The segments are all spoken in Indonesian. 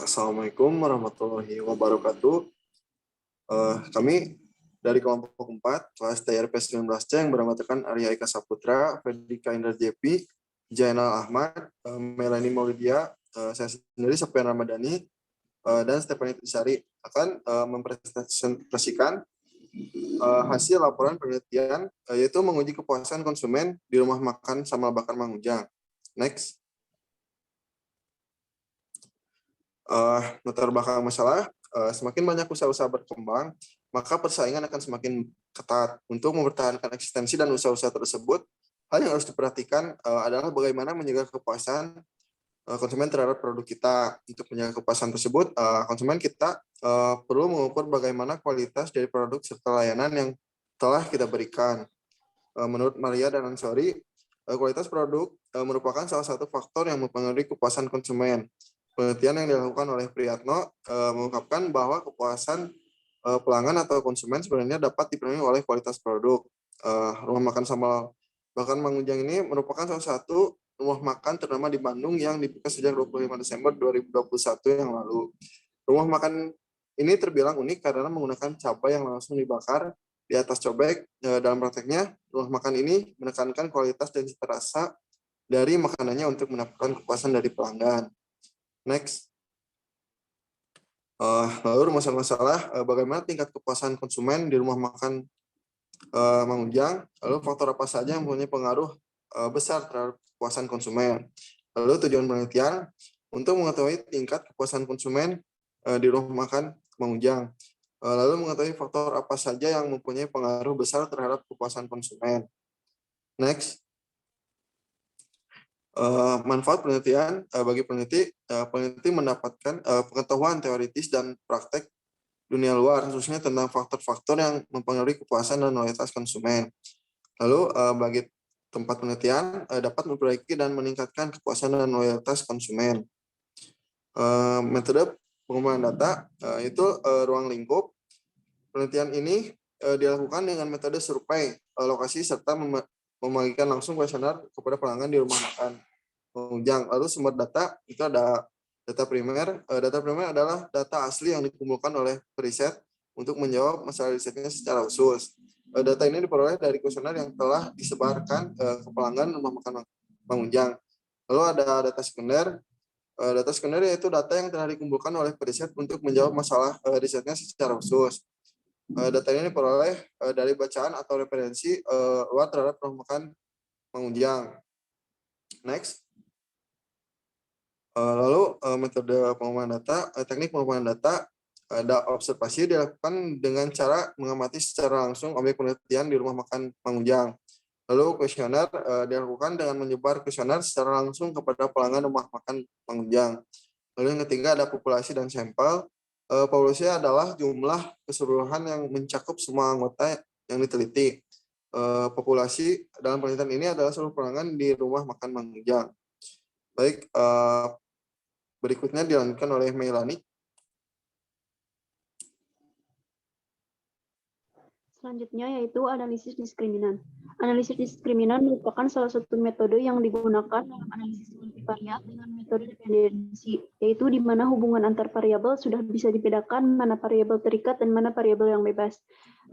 Assalamualaikum warahmatullahi wabarakatuh. Kami dari kelompok 4, kelas TRP 19C yang beranggotakan Arya Eka Saputra, Fedrika Indra JP, Jainal Ahmad, Melanie Maulidia, saya sendiri Sofian Ramadhani, dan Stephanie Tisari akan mempresentasikan hasil laporan penelitian, yaitu menguji kepuasan konsumen di rumah makan Samal Bakar Mang Ujang. Next. Latar belakang masalah, semakin banyak usaha-usaha berkembang, maka persaingan akan semakin ketat. Untuk mempertahankan eksistensi dan usaha-usaha tersebut, hal yang harus diperhatikan adalah bagaimana menjaga kepuasan konsumen terhadap produk kita. Untuk menjaga kepuasan tersebut, konsumen kita perlu mengukur bagaimana kualitas dari produk serta layanan yang telah kita berikan. Menurut Maria dan Ansori, kualitas produk merupakan salah satu faktor yang mempengaruhi kepuasan konsumen. Penelitian yang dilakukan oleh Priyatno mengungkapkan bahwa kepuasan pelanggan atau konsumen sebenarnya dapat dipenuhi oleh kualitas produk. Rumah makan Samal Bakar Mang Ujang ini merupakan salah satu rumah makan ternama di Bandung yang dibuka sejak 25 Desember 2021 yang lalu. Rumah makan ini terbilang unik karena menggunakan cabai yang langsung dibakar di atas cobek. Dalam prakteknya, rumah makan ini menekankan kualitas dan cita rasa dari makanannya untuk mendapatkan kepuasan dari pelanggan. Next. Lalu masalah bagaimana tingkat kepuasan konsumen di rumah makan Mang Ujang, lalu faktor apa saja yang mempunyai pengaruh besar terhadap kepuasan konsumen. Lalu tujuan penelitian untuk mengetahui tingkat kepuasan konsumen di rumah makan Mang Ujang. Lalu mengetahui faktor apa saja yang mempunyai pengaruh besar terhadap kepuasan konsumen. Next. Manfaat penelitian bagi peneliti mendapatkan pengetahuan teoritis dan praktek dunia luar, khususnya tentang faktor-faktor yang mempengaruhi kepuasan dan loyalitas konsumen. Lalu bagi tempat penelitian dapat memperbaiki dan meningkatkan kepuasan dan loyalitas konsumen. Metode pengumpulan data itu ruang lingkup. Penelitian ini dilakukan dengan metode survei lokasi serta membagikan langsung kuesioner kepada pelanggan di rumah makan Ujang. Lalu sumber data itu ada data primer. Data primer adalah data asli yang dikumpulkan oleh periset untuk menjawab masalah risetnya secara khusus. Data ini diperoleh dari kuesioner yang telah disebarkan ke pelanggan rumah makan Mang Ujang. Lalu ada data sekunder. Data sekunder yaitu data yang telah dikumpulkan oleh periset untuk menjawab masalah risetnya secara khusus. Data ini diperoleh dari bacaan atau referensi luar terhadap rumah makan Mang Ujang. Next. Lalu metode pengumpulan data, teknik pengumpulan data, ada observasi dilakukan dengan cara mengamati secara langsung objek penelitian di rumah makan Mang Ujang. Lalu kuesioner dilakukan dengan menyebar kuesioner secara langsung kepada pelanggan rumah makan Mang Ujang. Lalu yang ketiga ada populasi dan sampel. Populasi adalah jumlah keseluruhan yang mencakup semua anggota yang diteliti. Populasi dalam penelitian ini adalah seluruh pelanggan di rumah makan Mang Ujang. Baik, berikutnya dilanjutkan oleh Melanie. Selanjutnya yaitu analisis diskriminan. Analisis diskriminan merupakan salah satu metode yang digunakan dalam analisis multivariat dengan metode dependensi, yaitu di mana hubungan antar variabel sudah bisa dibedakan mana variabel terikat dan mana variabel yang bebas.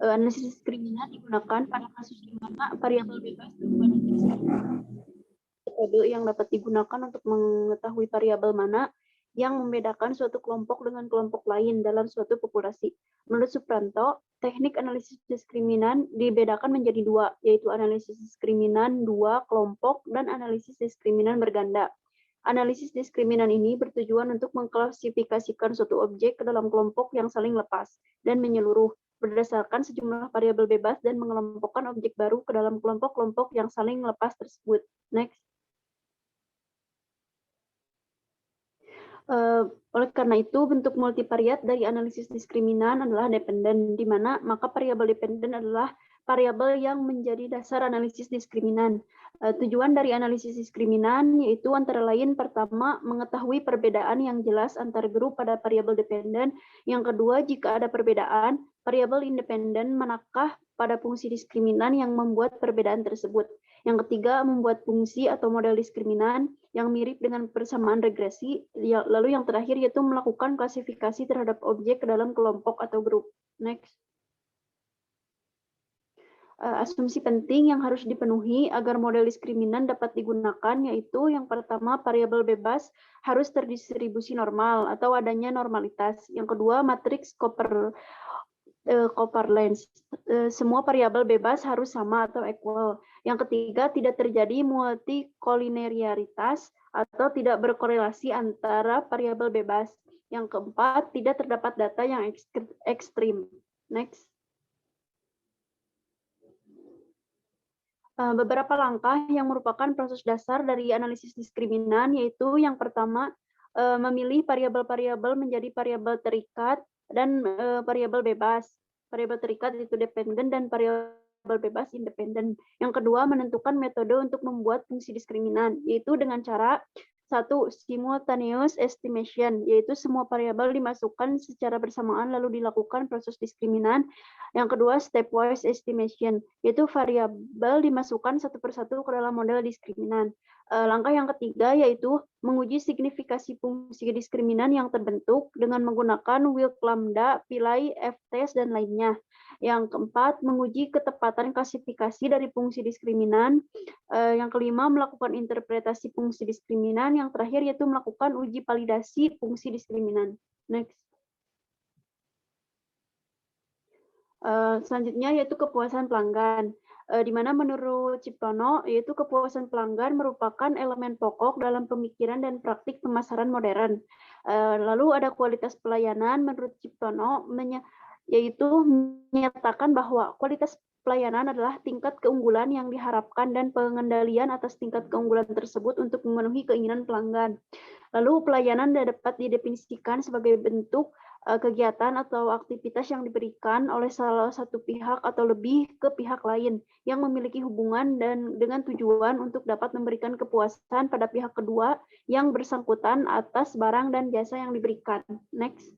Analisis diskriminan digunakan pada kasus di mana variabel bebas berhubungan metode yang dapat digunakan untuk mengetahui variabel mana yang membedakan suatu kelompok dengan kelompok lain dalam suatu populasi. Menurut Supranto, teknik analisis diskriminan dibedakan menjadi dua, yaitu analisis diskriminan dua kelompok dan analisis diskriminan berganda. Analisis diskriminan ini bertujuan untuk mengklasifikasikan suatu objek ke dalam kelompok yang saling lepas dan menyeluruh berdasarkan sejumlah variabel bebas dan mengelompokkan objek baru ke dalam kelompok-kelompok yang saling lepas tersebut. Next. Oleh karena itu, bentuk multivariat dari analisis diskriminan adalah dependen, di mana maka variabel dependen adalah variabel yang menjadi dasar analisis diskriminan. Tujuan dari analisis diskriminan yaitu antara lain pertama, mengetahui perbedaan yang jelas antar grup pada variabel dependen. Yang kedua, jika ada perbedaan, variabel independen manakah pada fungsi diskriminan yang membuat perbedaan tersebut. Yang ketiga, membuat fungsi atau model diskriminan yang mirip dengan persamaan regresi. Lalu yang terakhir yaitu melakukan klasifikasi terhadap objek ke dalam kelompok atau grup. Next. Asumsi penting yang harus dipenuhi agar model diskriminan dapat digunakan yaitu yang pertama, variabel bebas harus terdistribusi normal atau adanya normalitas. Yang kedua, matriks covariance. Semua variabel bebas harus sama atau equal. Yang ketiga, tidak terjadi multikolinearitas atau tidak berkorelasi antara variabel bebas. Yang keempat, tidak terdapat data yang ekstrim. Next. Beberapa langkah yang merupakan proses dasar dari analisis diskriminan, yaitu yang pertama, memilih variabel-variabel menjadi variabel terikat dan variabel bebas. Variabel terikat itu dependen dan variabel bebas independen. Yang kedua, menentukan metode untuk membuat fungsi diskriminan, yaitu dengan cara satu, simultaneous estimation, yaitu semua variabel dimasukkan secara bersamaan lalu dilakukan proses diskriminan. Yang kedua, stepwise estimation, yaitu variabel dimasukkan satu persatu ke dalam model diskriminan. Langkah yang ketiga yaitu menguji signifikasi fungsi diskriminan yang terbentuk dengan menggunakan Wilk lambda, Pillai, F-test, dan lainnya. Yang keempat, menguji ketepatan klasifikasi dari fungsi diskriminan. Yang kelima, melakukan interpretasi fungsi diskriminan. Yang terakhir yaitu melakukan uji validasi fungsi diskriminan. Next. Selanjutnya yaitu kepuasan pelanggan, di mana menurut Ciptono yaitu kepuasan pelanggan merupakan elemen pokok dalam pemikiran dan praktik pemasaran modern. Lalu ada kualitas pelayanan menurut Ciptono yaitu menyatakan bahwa kualitas pelayanan adalah tingkat keunggulan yang diharapkan dan pengendalian atas tingkat keunggulan tersebut untuk memenuhi keinginan pelanggan. Lalu pelayanan dapat didefinisikan sebagai bentuk kegiatan atau aktivitas yang diberikan oleh salah satu pihak atau lebih ke pihak lain yang memiliki hubungan dan dengan tujuan untuk dapat memberikan kepuasan pada pihak kedua yang bersangkutan atas barang dan jasa yang diberikan. Next.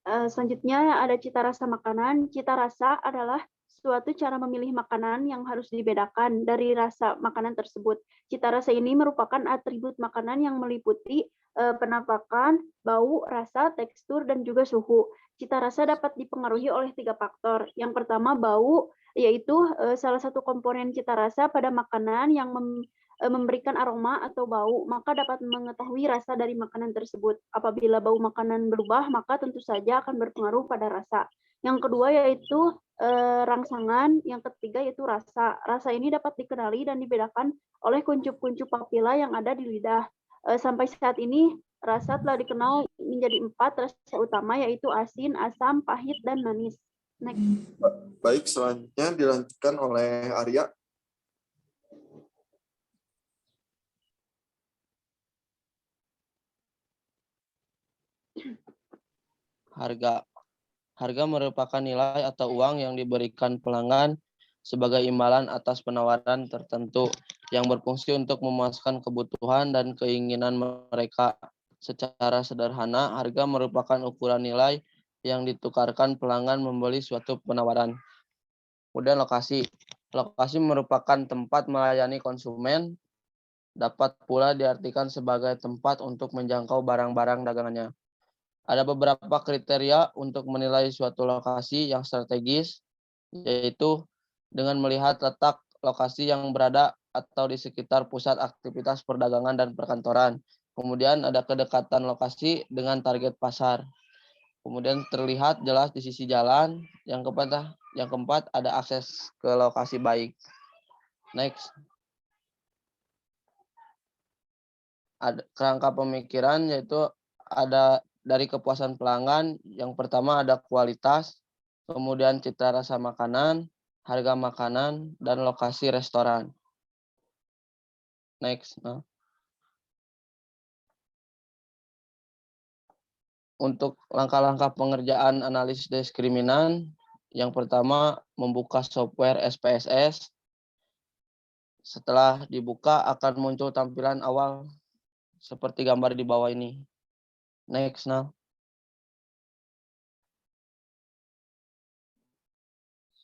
Selanjutnya ada cita rasa makanan. Cita rasa adalah suatu cara memilih makanan yang harus dibedakan dari rasa makanan tersebut. Cita rasa ini merupakan atribut makanan yang meliputi penampakan, bau, rasa, tekstur, dan juga suhu. Cita rasa dapat dipengaruhi oleh 3 faktor. Yang pertama, bau, yaitu salah satu komponen cita rasa pada makanan yang memberikan aroma atau bau, maka dapat mengetahui rasa dari makanan tersebut. Apabila bau makanan berubah, maka tentu saja akan berpengaruh pada rasa. Yang kedua yaitu rangsangan, yang ketiga yaitu rasa. Rasa ini dapat dikenali dan dibedakan oleh kuncup-kuncup papila yang ada di lidah. Sampai saat ini rasa telah dikenal menjadi 4 rasa utama, yaitu asin, asam, pahit, dan manis. Next. Baik, selanjutnya dilanjutkan oleh Arya. Harga. Harga merupakan nilai atau uang yang diberikan pelanggan sebagai imbalan atas penawaran tertentu yang berfungsi untuk memuaskan kebutuhan dan keinginan mereka. Secara sederhana, harga merupakan ukuran nilai yang ditukarkan pelanggan membeli suatu penawaran. Kemudian lokasi. Lokasi merupakan tempat melayani konsumen, dapat pula diartikan sebagai tempat untuk menjangkau barang-barang dagangannya. Ada beberapa kriteria untuk menilai suatu lokasi yang strategis, yaitu dengan melihat letak lokasi yang berada atau di sekitar pusat aktivitas perdagangan dan perkantoran. Kemudian ada kedekatan lokasi dengan target pasar. Kemudian terlihat jelas di sisi jalan. Yang keempat ada akses ke lokasi baik. Next. Ada kerangka pemikiran yaitu ada dari kepuasan pelanggan. Yang pertama ada kualitas, kemudian cita rasa makanan, harga makanan, dan lokasi restoran. Next. Untuk langkah-langkah pengerjaan analisis diskriminan, yang pertama membuka software SPSS. Setelah dibuka akan muncul tampilan awal seperti gambar di bawah ini. Next.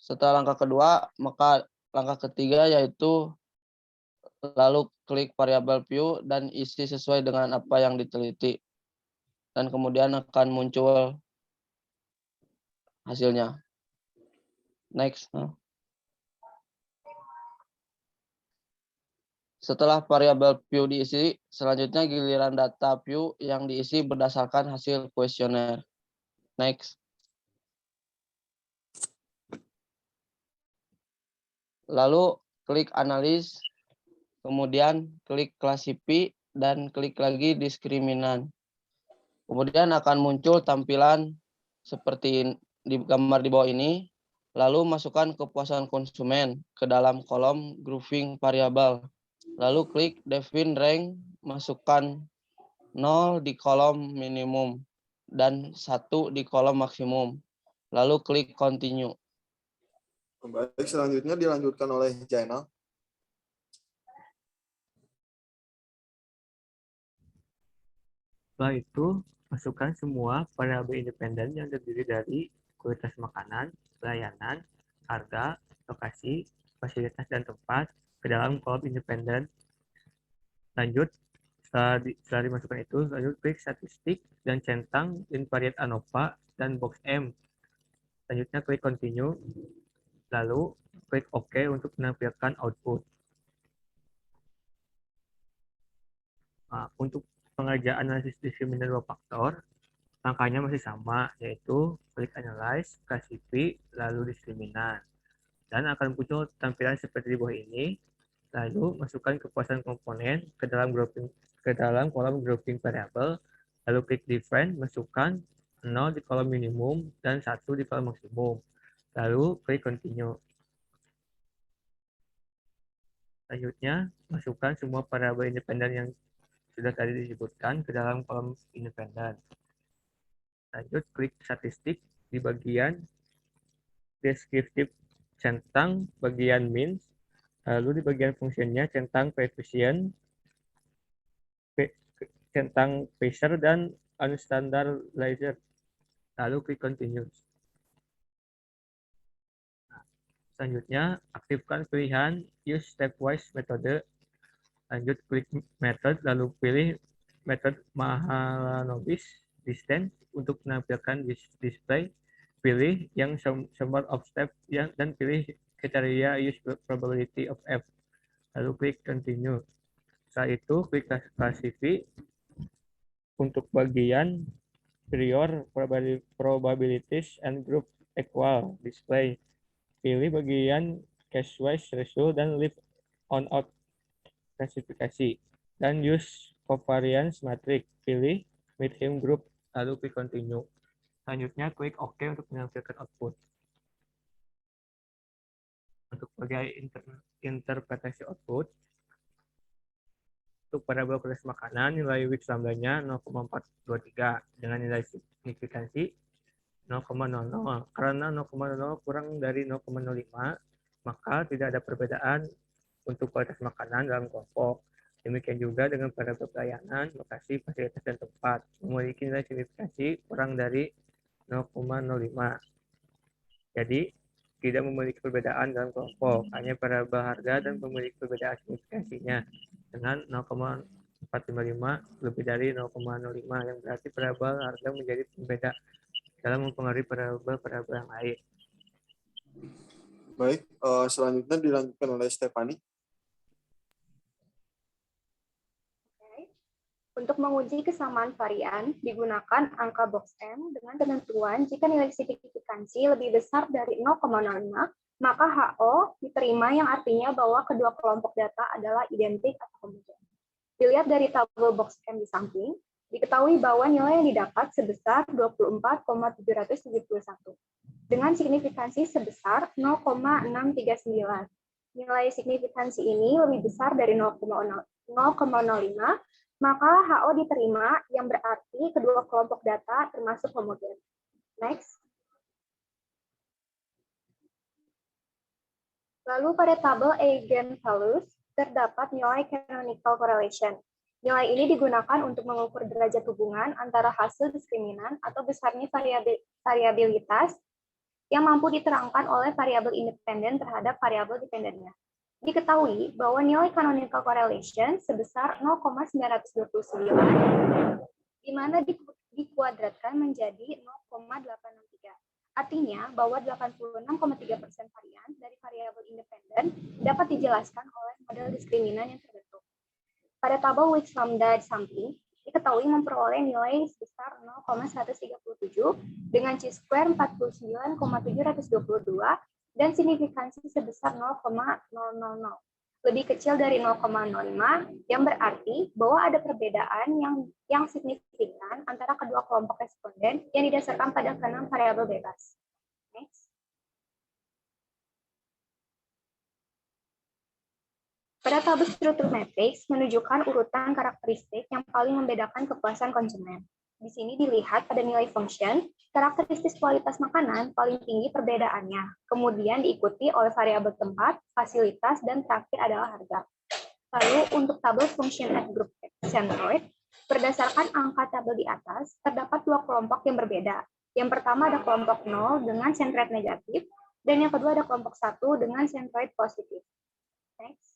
Setelah langkah kedua, maka langkah ketiga yaitu lalu klik variabel view dan isi sesuai dengan apa yang diteliti. Dan kemudian akan muncul hasilnya. Next. Setelah variabel view diisi, selanjutnya giliran data view yang diisi berdasarkan hasil kuesioner. Next. Lalu klik analis, kemudian klik classify, dan klik lagi diskriminan. Kemudian akan muncul tampilan seperti di gambar di bawah ini. Lalu masukkan kepuasan konsumen ke dalam kolom grouping variabel. Lalu klik define rank, masukkan 0 di kolom minimum dan 1 di kolom maksimum. Lalu klik continue. Baik, selanjutnya dilanjutkan oleh Jainal. Setelah itu, masukkan semua variabel independen yang terdiri dari kualitas makanan, pelayanan, harga, lokasi, fasilitas, dan tempat ke dalam kolom independen. Lanjut, setelah dimasukkan itu, lanjut klik statistik dan centang invariant ANOVA dan box M. Selanjutnya klik continue, lalu klik OK untuk menampilkan output. Nah, untuk pengerjaan analisis diskriminan dua faktor, langkahnya masih sama, yaitu klik analyze, classify, lalu diskriminan. Dan akan muncul tampilan seperti di bawah ini, lalu masukkan kepuasan komponen ke dalam kolom grouping variable, lalu klik define, masukkan 0 di kolom minimum dan 1 di kolom maksimum. Lalu klik continue. Selanjutnya, masukkan semua variabel independen yang sudah tadi disebutkan ke dalam kolom independen. Lanjut, klik statistik di bagian deskriptif centang bagian means, lalu di bagian fungsinya centang coefficient, centang Fisher, dan unstandardizer. Lalu klik continue. Selanjutnya, aktifkan pilihan use stepwise metode. Lanjut klik method, lalu pilih method Mahalanobis distance untuk menampilkan display. Pilih yang summer of step dan pilih kriteria use probability of F. Lalu klik continue. Setelah itu klik classify untuk bagian prior probabilities and group equal display. Pilih bagian case-wise result dan leave on out klasifikasi. Dan use covariance matrix. Pilih medium group, lalu klik continue. Selanjutnya klik OK untuk menampilkan output. Untuk bagian interpretasi output, untuk variabel kualitas makanan, nilai Wix lambdanya 0,423 dengan nilai signifikansi 0,00. Karena 0,00 kurang dari 0,05, maka tidak ada perbedaan untuk kualitas makanan dalam kelompok. Demikian juga dengan variabel pelayanan, lokasi, fasilitas, dan tempat, memiliki nilai signifikansi kurang dari 0,05. Jadi, tidak memiliki perbedaan dalam kelompok, hanya variabel harga dan memiliki perbedaan signifikansinya dengan 0,455 lebih dari 0,05, yang berarti variabel harga menjadi pembeda dalam mempengaruhi variabel yang lain. Baik, selanjutnya dilanjutkan oleh Stefani. Untuk menguji kesamaan varian, digunakan angka box M dengan ketentuan jika nilai signifikansi lebih besar dari 0,05, maka HO diterima, yang artinya bahwa kedua kelompok data adalah identik atau homogen. Dilihat dari tabel box M di samping, diketahui bahwa nilai yang didapat sebesar 24,771 dengan signifikansi sebesar 0,639. Nilai signifikansi ini lebih besar dari 0,05, maka HO diterima, yang berarti kedua kelompok data termasuk homogen. Next. Lalu pada tabel eigenvalues terdapat nilai canonical correlation. Nilai ini digunakan untuk mengukur derajat hubungan antara hasil diskriminan atau besarnya variabilitas yang mampu diterangkan oleh variabel independen terhadap variabel dependennya. Diketahui bahwa nilai canonical correlation sebesar 0,929 di mana dikuadratkan menjadi 0,863. Artinya bahwa 86,3% varian dari variabel independen dapat dijelaskan oleh model diskriminan yang terbentuk. Pada tabel Weeks lambda sampling, diketahui memperoleh nilai sebesar 0,137 dengan chi-square 49,722 dan signifikansi sebesar 0,000. Lebih kecil dari 0,05 yang berarti bahwa ada perbedaan yang signifikan antara kedua kelompok responden yang didasarkan pada keenam variabel bebas. Next. Pada tabel struktur matriks menunjukkan urutan karakteristik yang paling membedakan kepuasan konsumen. Di sini dilihat pada nilai function, karakteristik kualitas makanan paling tinggi perbedaannya, kemudian diikuti oleh variabel tempat, fasilitas, dan terakhir adalah harga. Lalu untuk tabel function at group centroid, berdasarkan angka tabel di atas, terdapat dua kelompok yang berbeda. Yang pertama ada kelompok 0 dengan centroid negatif, dan yang kedua ada kelompok 1 dengan centroid positif. Next.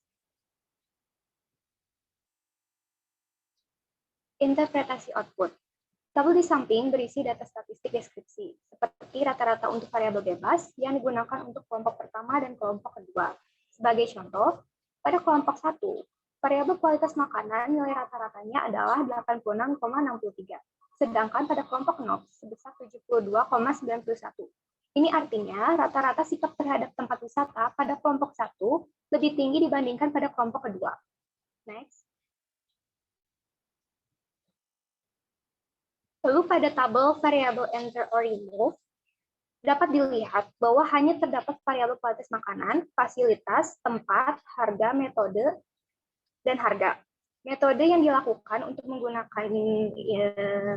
Interpretasi output. Tabel di samping berisi data statistik deskripsi, seperti rata-rata untuk variabel bebas yang digunakan untuk kelompok pertama dan kelompok kedua. Sebagai contoh, pada kelompok 1, variabel kualitas makanan nilai rata-ratanya adalah 86,63, sedangkan pada kelompok 0 sebesar 72,91. Ini artinya rata-rata sikap terhadap tempat wisata pada kelompok 1 lebih tinggi dibandingkan pada kelompok kedua. Next. Lalu pada tabel variabel enter or remove, dapat dilihat bahwa hanya terdapat variabel kualitas makanan, fasilitas, tempat, harga, metode, dan harga. Metode yang dilakukan untuk menggunakan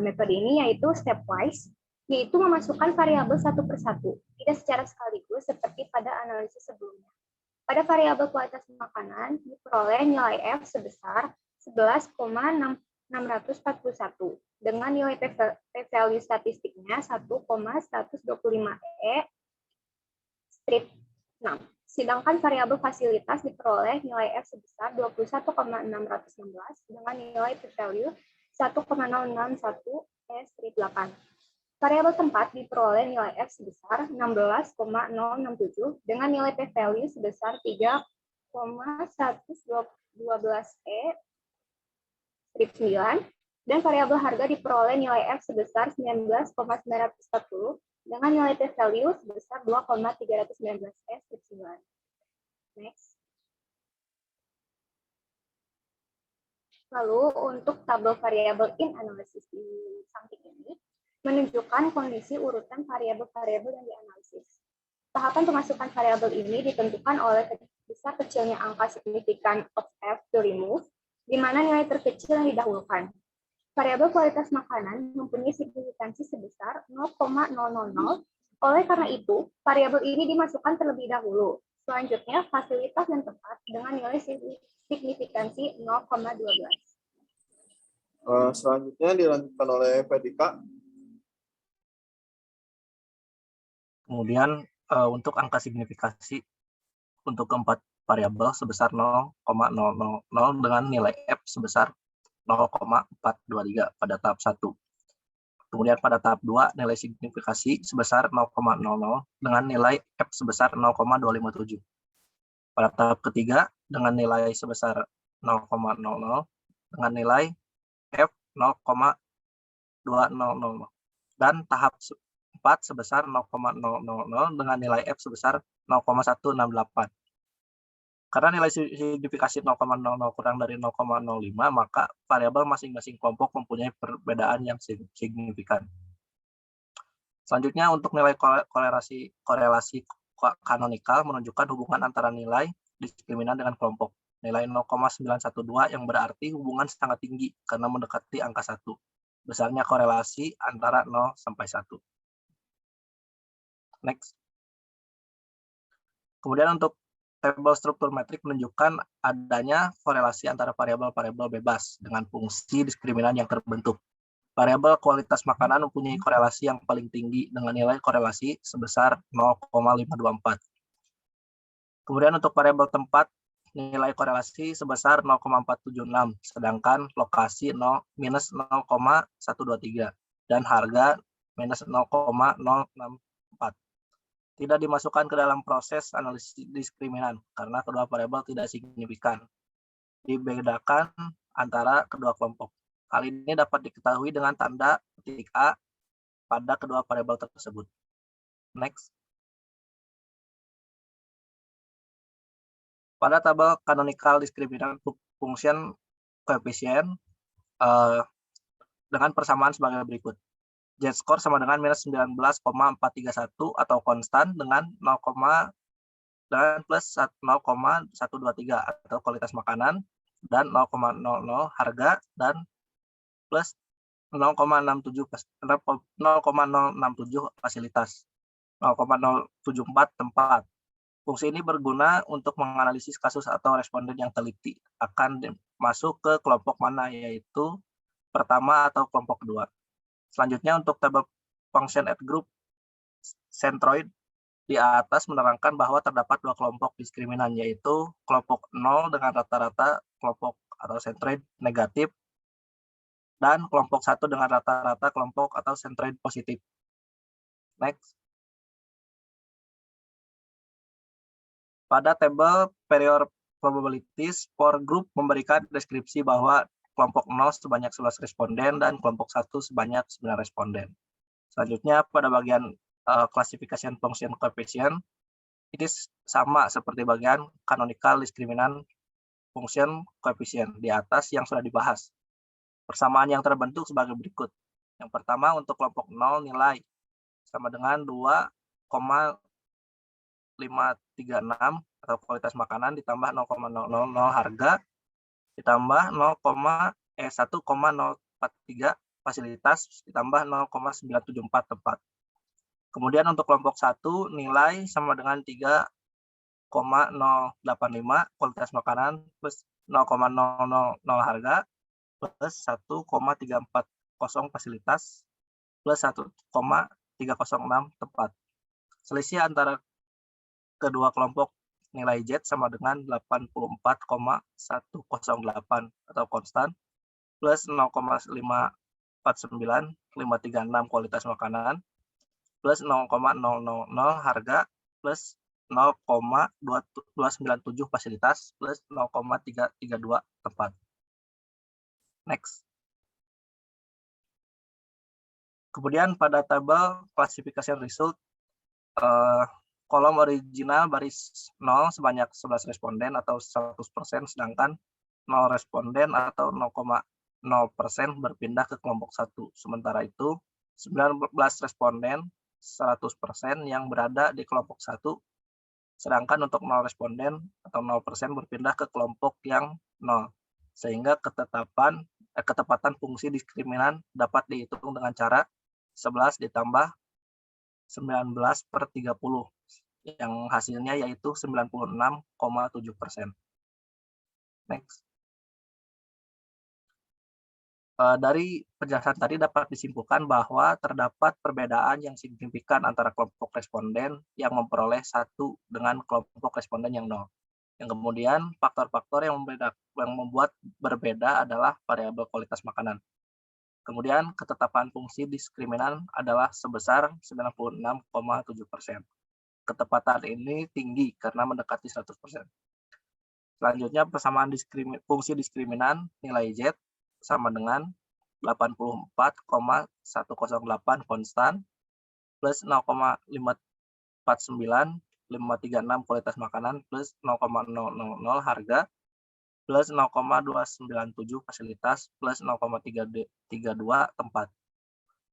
metode ini yaitu stepwise, yaitu memasukkan variabel satu persatu, tidak secara sekaligus seperti pada analisis sebelumnya. Pada variabel kualitas makanan, diperoleh nilai F sebesar 11,641 dengan nilai p-value statistiknya 1,125E strip 6. Sedangkan variabel fasilitas diperoleh nilai F sebesar 21,616 dengan nilai p-value 1,061E strip 8. Variabel tempat diperoleh nilai F sebesar 16,067 dengan nilai p-value sebesar 3,112E strip 9. Dan variabel harga diperoleh nilai F sebesar 19,940 dengan nilai p-value sebesar 2,319 strip 9. Next. Lalu untuk tabel variabel in analysis di samping ini menunjukkan kondisi urutan variabel-variabel yang dianalisis. Tahapan pemasukan variabel ini ditentukan oleh besar kecilnya angka signifikan of F to remove, di mana nilai terkecil yang didahulukan. Variabel kualitas makanan mempunyai signifikansi sebesar 0,000. Oleh karena itu, variabel ini dimasukkan terlebih dahulu. Selanjutnya, fasilitas dan tempat dengan nilai signifikansi 0,12. Selanjutnya dilanjutkan oleh Pedika. Kemudian untuk angka signifikasi untuk keempat variabel sebesar 0,000 dengan nilai F sebesar 0,423 pada tahap 1. Kemudian pada tahap 2, nilai signifikasi sebesar 0,00 dengan nilai F sebesar 0,257. Pada tahap ketiga, dengan nilai sebesar 0,00 dengan nilai F 0,200. Dan tahap 4 sebesar 0,000 dengan nilai F sebesar 0,168. Karena nilai signifikasi 0,00 kurang dari 0,05, maka variabel masing-masing kelompok mempunyai perbedaan yang signifikan. Selanjutnya untuk nilai korelasi kanonikal menunjukkan hubungan antara nilai diskriminan dengan kelompok. Nilai 0,912 yang berarti hubungan sangat tinggi karena mendekati angka 1. Besarnya korelasi antara 0 sampai 1. Next. Kemudian untuk tabel struktur metrik menunjukkan adanya korelasi antara variabel-variabel bebas dengan fungsi diskriminan yang terbentuk. Variabel kualitas makanan mempunyai korelasi yang paling tinggi dengan nilai korelasi sebesar 0,524. Kemudian untuk variabel tempat, nilai korelasi sebesar 0,476, sedangkan lokasi minus 0,123 dan harga minus 0,064. Tidak dimasukkan ke dalam proses analisis diskriminan karena kedua variabel tidak signifikan. Dibedakan antara kedua kelompok. Hal ini dapat diketahui dengan tanda petik A pada kedua variabel tersebut. Next. Pada tabel canonical discriminant function coefficient dengan persamaan sebagai berikut. Z-score sama dengan minus 19,431 atau konstan dengan plus 0,123 atau kualitas makanan dan 0,00 harga dan plus 0,067 fasilitas, 0,074 tempat. Fungsi ini berguna untuk menganalisis kasus atau responden yang teliti akan masuk ke kelompok mana, yaitu pertama atau kelompok kedua. Selanjutnya untuk tabel function at group centroid di atas menerangkan bahwa terdapat dua kelompok diskriminan, yaitu kelompok 0 dengan rata-rata kelompok atau centroid negatif dan kelompok 1 dengan rata-rata kelompok atau centroid positif. Next. Pada tabel superior probabilities for group memberikan deskripsi bahwa kelompok 0 sebanyak 11 responden dan kelompok 1 sebanyak 9 responden. Selanjutnya pada bagian classification function coefficient, ini sama seperti bagian canonical discriminant function coefficient di atas yang sudah dibahas. Persamaan yang terbentuk sebagai berikut. Yang pertama untuk kelompok 0 nilai sama dengan 2,536 atau kualitas makanan ditambah 0,000 harga ditambah 1,043 fasilitas ditambah 0,974 tempat. Kemudian untuk kelompok 1 nilai sama dengan 3,085 kualitas makanan plus 0,000 harga plus 1,340 fasilitas plus 1,306 tempat. Selisih antara kedua kelompok nilai Z sama dengan 84,108 atau konstan plus 0,549536 kualitas makanan plus 0,000 harga plus 0,297 fasilitas plus 0,332 tempat. Next. Kemudian pada tabel classification result, kolom original baris 0 sebanyak 11 responden atau 100%, sedangkan 0 responden atau 0,0% berpindah ke kelompok 1. Sementara itu, 19 responden 100% yang berada di kelompok 1, sedangkan untuk 0 responden atau 0% berpindah ke kelompok yang 0. Sehingga ketepatan fungsi diskriminan dapat dihitung dengan cara 11 ditambah 19/30, yang hasilnya yaitu 96,7%. Next. Dari penjelasan tadi dapat disimpulkan bahwa terdapat perbedaan yang signifikan antara kelompok responden yang memperoleh 1 dengan kelompok responden yang 0. Yang kemudian faktor-faktor yang membuat berbeda adalah variabel kualitas makanan. Kemudian ketetapan fungsi diskriminan adalah sebesar 96,7%. Ketepatan ini tinggi karena mendekati 100%. Selanjutnya persamaan fungsi diskriminan nilai Z sama dengan 84,108 konstan plus 0,549536 kualitas makanan plus 0,000 harga plus 0,297 fasilitas plus 0,332 tempat.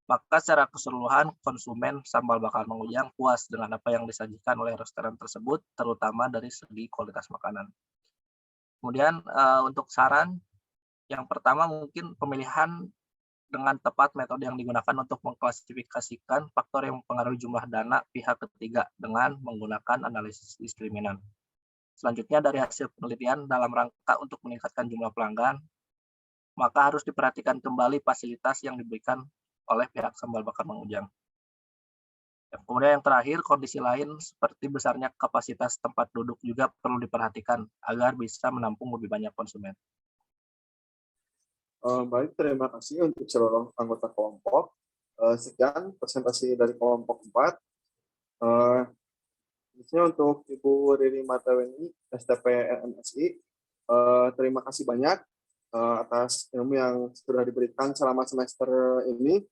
Maka secara keseluruhan konsumen sambal bakar Mangujang puas dengan apa yang disajikan oleh restoran tersebut, terutama dari segi kualitas makanan. Kemudian untuk saran, yang pertama mungkin pemilihan dengan tepat metode yang digunakan untuk mengklasifikasikan faktor yang mempengaruhi jumlah dana pihak ketiga dengan menggunakan analisis diskriminan. Selanjutnya dari hasil penelitian dalam rangka untuk meningkatkan jumlah pelanggan, maka harus diperhatikan kembali fasilitas yang diberikan oleh pihak Sambal Bakar Mang Ujang. Kemudian yang terakhir, kondisi lain seperti besarnya kapasitas tempat duduk juga perlu diperhatikan agar bisa menampung lebih banyak konsumen. Baik, terima kasih untuk seluruh anggota kelompok. Sekian presentasi dari kelompok 4. Khususnya untuk Ibu Riri Martaweni, STP NMSI, terima kasih banyak atas ilmu yang sudah diberikan selama semester ini.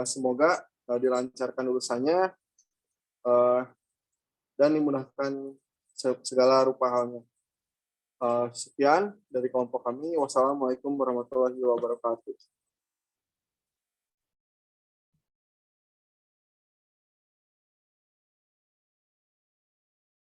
Semoga dilancarkan urusannya dan dimudahkan segala rupa halnya. Sekian dari kelompok kami. Wassalamualaikum warahmatullahi wabarakatuh.